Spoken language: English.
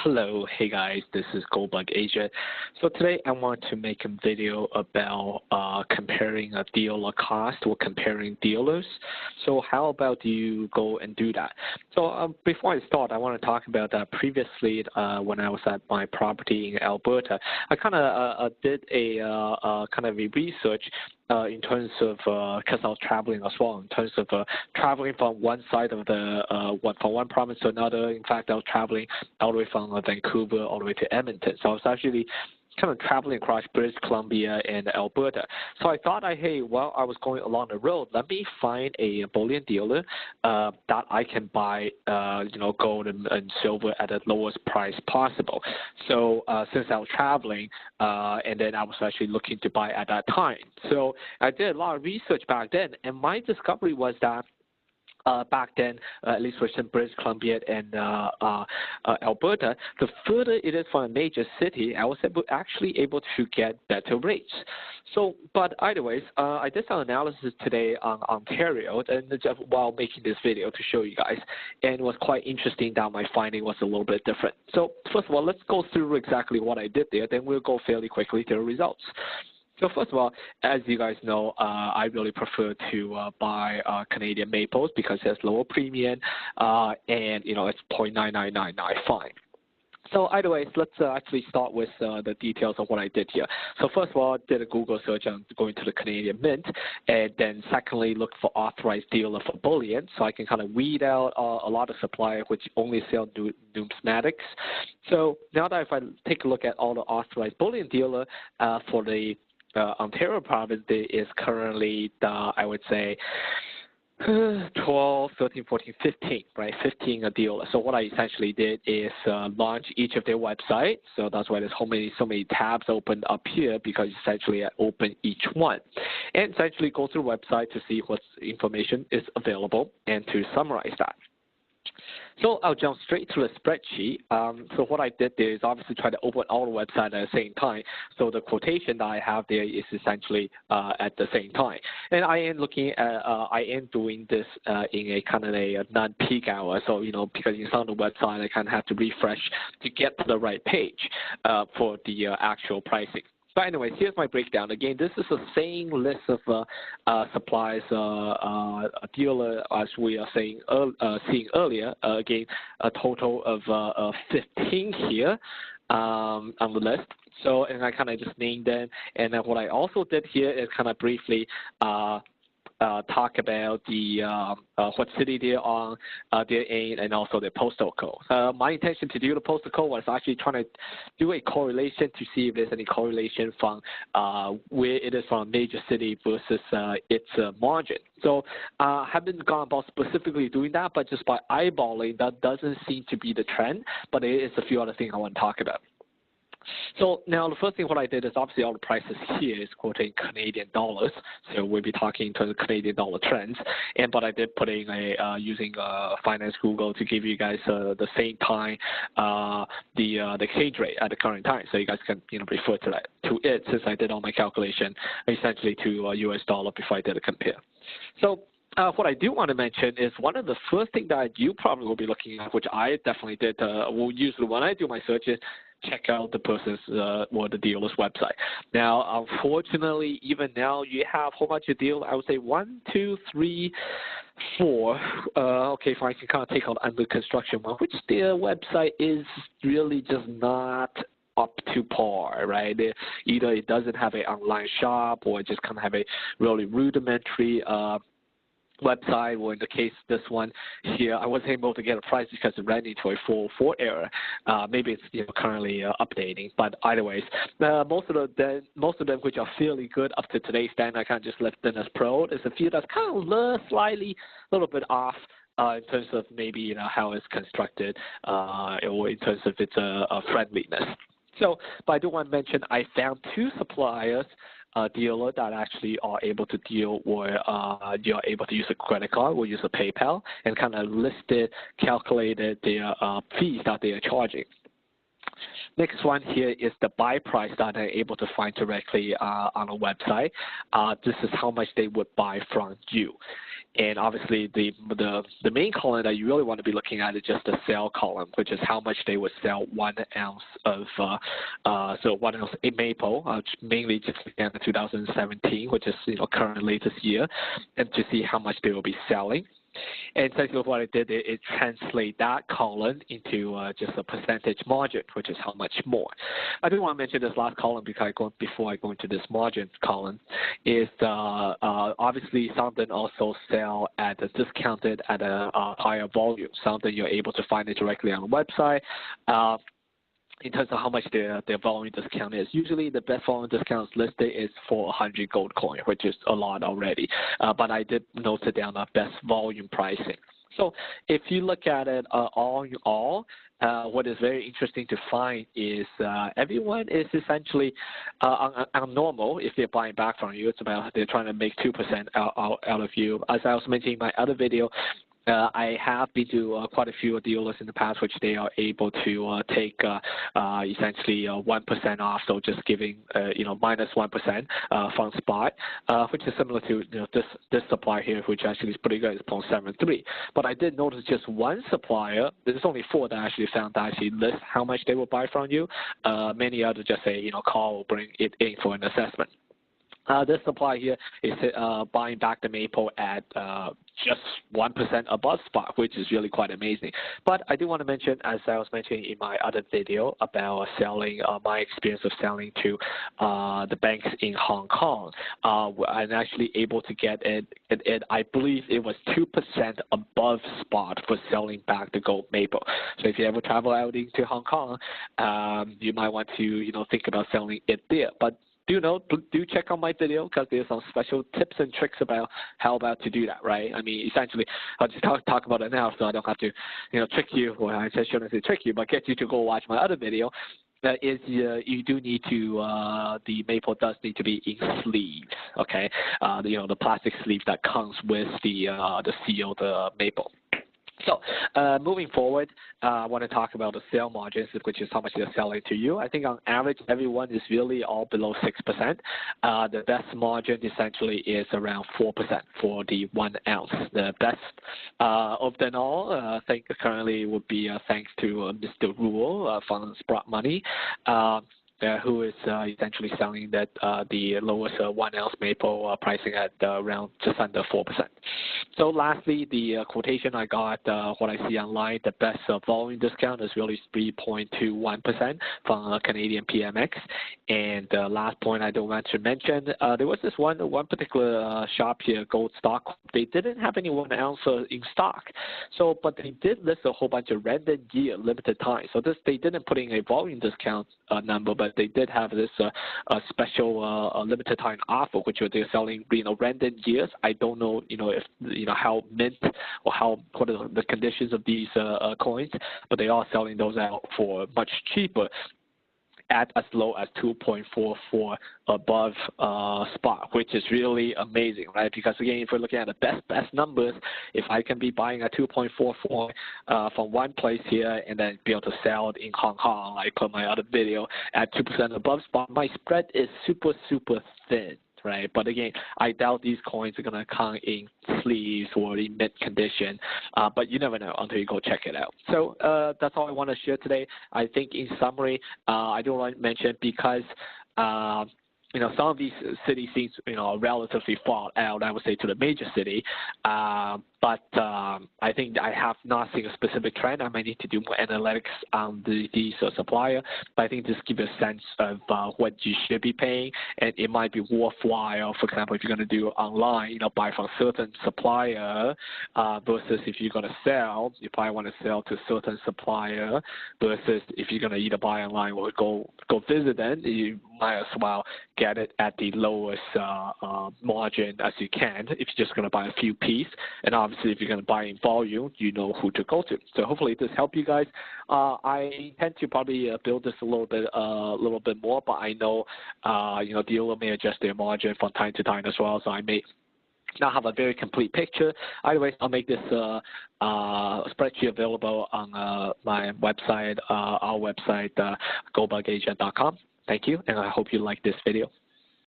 Hello, hey guys, this is Goldbug Asia. So today I want to make a video about comparing a dealer cost or comparing dealers. So how about you go and do that? So before I start, I want to talk about previously when I was at my property in Alberta, I kind of did a kind of a research in terms of, because I was traveling as well, in terms of traveling from one side of from one province to another. In fact, I was traveling all the way from Vancouver all the way to Edmonton. So I was actually kind of traveling across British Columbia and Alberta. So I thought, while I was going along the road, let me find a bullion dealer that I can buy, gold and silver at the lowest price possible. So since I was traveling, and then I was actually looking to buy at that time. So I did a lot of research back then, and my discovery was that back then, at least for British Columbia and Alberta, the further it is from a major city, I was actually able to get better rates. So, but either ways, I did some analysis today on Ontario, and just while making this video to show you guys, and it was quite interesting that my finding was a little bit different. So first of all, let's go through exactly what I did there, then we'll go fairly quickly to the results. So first of all, as you guys know, I really prefer to buy Canadian maples because it has lower premium, and it's 0.99995. So either way, let's actually start with the details of what I did here. So first of all, I did a Google search on going to the Canadian Mint, and then secondly, look for authorized dealer for bullion, so I can kind of weed out a lot of suppliers which only sell numismatics. So now that if I take a look at all the authorized bullion dealer for the Ontario province, there is currently, I would say, 12, 13, 14, 15, right? 15 a dealer. So what I essentially did is launch each of their websites. So that's why there's so many tabs opened up here, because essentially I open each one. And essentially go through the website to see what information is available and to summarize that. So I'll jump straight to the spreadsheet. So what I did there is obviously try to open all the websites at the same time. So the quotation that I have there is essentially at the same time. And I am looking at, I am doing this in a kind of a non-peak hour. So, because you on the website, I kind of have to refresh to get to the right page for the actual pricing. But anyways, here's my breakdown. Again, this is the same list of supplies dealer as we are seeing earlier. Again, a total of 15 here on the list. So, and I kind of just named them. And then what I also did here is kind of briefly talk about the what city they're on, they're in, and also their postal code. My intention to do the postal code was actually trying to do a correlation to see if there's any correlation from where it is from a major city versus its margin. So I haven't gone about specifically doing that, but just by eyeballing, that doesn't seem to be the trend, but there is a few other things I want to talk about. So now the first thing what I did is obviously all the prices here is quoting Canadian dollars. So we'll be talking in terms of Canadian dollar trends. But I did put in using Finance Google to give you guys the same time the exchange rate at the current time. So you guys can refer to it since I did all my calculation essentially to US dollar before I did a compare. So what I do want to mention is one of the first things that you probably will be looking at, which I definitely did, usually when I do my searches, check out the person's or the dealer's website. Now, unfortunately, even now you have a whole bunch of deals. I would say 1, 2, 3, 4. Okay, if I can kind of take out under construction one, which their website is really just not up to par, right? Either it doesn't have an online shop, or it just kind of have a really rudimentary website, or in the case this one here, I wasn't able to get a price because it ran into a 404 error. Maybe it's currently updating, but either ways, most of them which are fairly good up to today's standard, I kind of just left them as pro. There's a few that's kind of slightly a little bit off in terms of maybe how it's constructed, or in terms of its friendliness. So, but I do want to mention I found 2 suppliers dealer that actually are able to deal, or you're able to use a credit card or use a PayPal, and kind of calculated their fees that they are charging. Next one here is the buy price that they're able to find directly on a website. This is how much they would buy from you. And obviously, the main column that you really want to be looking at is just the sell column, which is how much they would sell 1 ounce of, 1 ounce maple, mainly just again 2017, which is currently this year, and to see how much they will be selling. And essentially what I did is translate that column into just a percentage margin, which is how much more. I do want to mention this last column before I go into this margin column is obviously some of them also sell at a discounted at a higher volume. Some of them you're able to find it directly on the website. In terms of how much their volume discount is. Usually the best volume discounts listed is for 100 gold coin, which is a lot already. But I did note it down on best volume pricing. So if you look at it all in all, what is very interesting to find is everyone is essentially on normal. If they're buying back from you, it's about they're trying to make 2% out of you. As I was mentioning in my other video, I have been to quite a few dealers in the past, which they are able to take essentially 1% off, so just giving minus 1% from spot, which is similar to this supplier here, which actually is pretty good. It's 0.73. But I did notice just one supplier. There's only 4 that I actually found that actually list how much they will buy from you. Many others just say call or bring it in for an assessment. This supply here is buying back the maple at just 1% above spot, which is really quite amazing. But I do want to mention, as I was mentioning in my other video about selling, my experience of selling to the banks in Hong Kong, I'm actually able to get it, I believe it was 2% above spot for selling back the gold maple. So if you ever travel out into Hong Kong, you might want to think about selling it there. But do check out my video because there's some special tips and tricks about how to do that, right? I mean, essentially, I'll just talk about it now so I don't have to, trick you, or I shouldn't say trick you, but get you to go watch my other video. That is, you do need to, the maple does need to be in sleeves, okay? The plastic sleeve that comes with the sealed maple. So moving forward, I want to talk about the sale margins, which is how much they're selling to you. I think on average, everyone is really all below 6%. The best margin essentially is around 4% for the 1 ounce. The best of them all, I think currently would be thanks to Mr. Rule from Sprott Money. Who is essentially selling that the lowest 1 ounce maple pricing at around just under 4%. So lastly, the quotation I got, what I see online, the best volume discount is really 3.21% from Canadian PMX. And last point I don't want to mention, there was this one particular shop here, Gold Stock. They didn't have any 1 ounce in stock. So, but they did list a whole bunch of random year limited time. So they didn't put in a volume discount number, but they did have this special limited time offer, which they're selling, random years. I don't know, if how mint or what are the conditions of these coins, but they are selling those out for much cheaper, at as low as 2.44 above spot, which is really amazing, right? Because again, if we're looking at the best numbers, if I can be buying a 2.44 from one place here and then be able to sell it in Hong Kong, like per my other video, at 2% above spot, my spread is super thin. Right, but again, I doubt these coins are gonna come in sleeves or in mint condition. But you never know until you go check it out. So that's all I want to share today. I think in summary, I do want to mention because some of these cities seem are relatively far out, I would say, to the major city. But I think I have not seen a specific trend. I might need to do more analytics on these supplier. But I think this gives a sense of what you should be paying, and it might be worthwhile. For example, if you're going to do online, buy from a certain supplier versus if you're going to sell, you probably want to sell to a certain supplier versus if you're going to either buy online or go visit them, you might as well get it at the lowest margin as you can if you're just going to buy a few pieces. And obviously, if you're going to buy in volume, you know who to go to. So hopefully this helped you guys. I intend to probably build this a little bit more, but I know dealer may adjust their margin from time to time as well. So I may now have a very complete picture. Either way, I'll make this spreadsheet available on my website, our website, gobugagent.com. Thank you, and I hope you like this video.